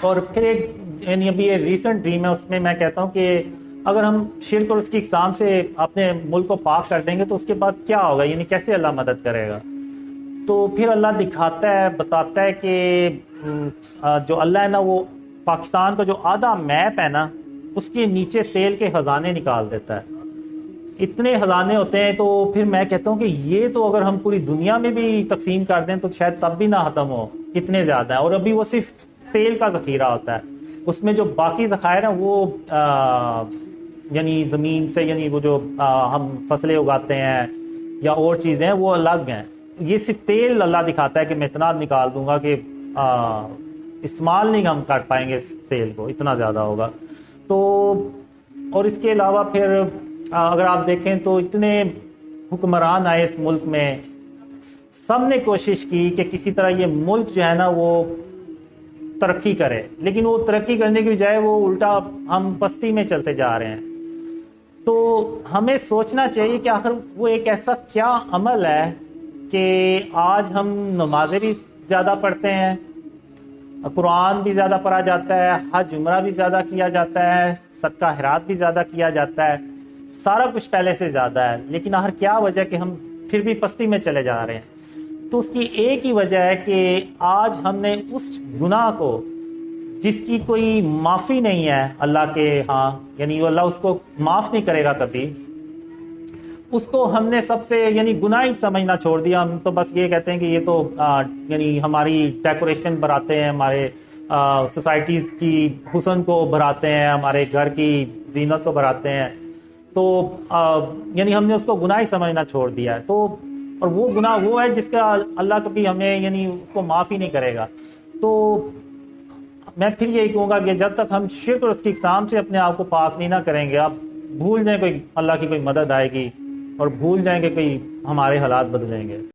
اور پھر ایک یعنی ابھی یہ ریسنٹ ڈریم ہے، اس میں میں کہتا ہوں کہ اگر ہم شرک اور اس کی اقسام سے اپنے ملک کو پاک کر دیں گے تو اس کے بعد کیا ہوگا، یعنی کیسے اللہ مدد کرے گا؟ تو پھر اللہ دکھاتا ہے، بتاتا ہے کہ جو اللہ ہے نا، وہ پاکستان کا جو آدھا میپ ہے نا، اس کے نیچے تیل کے خزانے نکال دیتا ہے۔ اتنے خزانے ہوتے ہیں، تو پھر میں کہتا ہوں کہ یہ تو اگر ہم پوری دنیا میں بھی تقسیم کر دیں تو شاید تب بھی نہ ختم ہو، اتنے زیادہ ہے۔ اور ابھی وہ صرف تیل کا ذخیرہ ہوتا ہے، اس میں جو باقی ذخائر ہیں وہ یعنی زمین سے، یعنی وہ جو ہم فصلیں اگاتے ہیں یا اور چیزیں ہیں وہ الگ ہیں۔ یہ صرف تیل اللہ دکھاتا ہے کہ میں اتنا نکال دوں گا کہ استعمال نہیں ہم کر پائیں گے اس تیل کو، اتنا زیادہ ہوگا۔ تو اور اس کے علاوہ پھر اگر آپ دیکھیں تو اتنے حکمران آئے اس ملک میں، سب نے کوشش کی کہ کسی طرح یہ ملک جو ہے نا وہ ترقی کرے، لیکن وہ ترقی کرنے کی بجائے وہ الٹا ہم پستی میں چلتے جا رہے ہیں۔ تو ہمیں سوچنا چاہیے کہ آخر وہ ایک ایسا کیا عمل ہے کہ آج ہم نمازیں بھی زیادہ پڑھتے ہیں، قرآن بھی زیادہ پڑھا جاتا ہے، حج عمرہ بھی زیادہ کیا جاتا ہے، صدقہ خیرات بھی زیادہ کیا جاتا ہے، سارا کچھ پہلے سے زیادہ ہے، لیکن آخر کیا وجہ کہ ہم پھر بھی پستی میں چلے جا رہے ہیں؟ تو اس کی ایک ہی وجہ ہے کہ آج ہم نے اس گناہ کو جس کی کوئی معافی نہیں ہے اللہ کے ہاں، یعنی اللہ اس کو معاف نہیں کرے گا کبھی، اس کو ہم نے سب سے یعنی گناہ ہی سمجھنا چھوڑ دیا۔ ہم تو بس یہ کہتے ہیں کہ یہ تو یعنی ہماری ڈیکوریشن بڑھاتے ہیں، ہمارے سوسائٹیز کی حسن کو بڑھاتے ہیں، ہمارے گھر کی زینت کو بڑھاتے ہیں، تو یعنی ہم نے اس کو گناہ ہی سمجھنا چھوڑ دیا ہے۔ تو اور وہ گناہ وہ ہے جس کا اللہ کبھی ہمیں یعنی اس کو معاف ہی نہیں کرے گا۔ تو میں پھر یہی کہوں گا کہ جب تک ہم شرک اور اس کی اقسام سے اپنے آپ کو پاک نہیں نہ کریں گے، آپ بھول جائیں کوئی اللہ کی کوئی مدد آئے گی، اور بھول جائیں گے کوئی ہمارے حالات بدلیں گے۔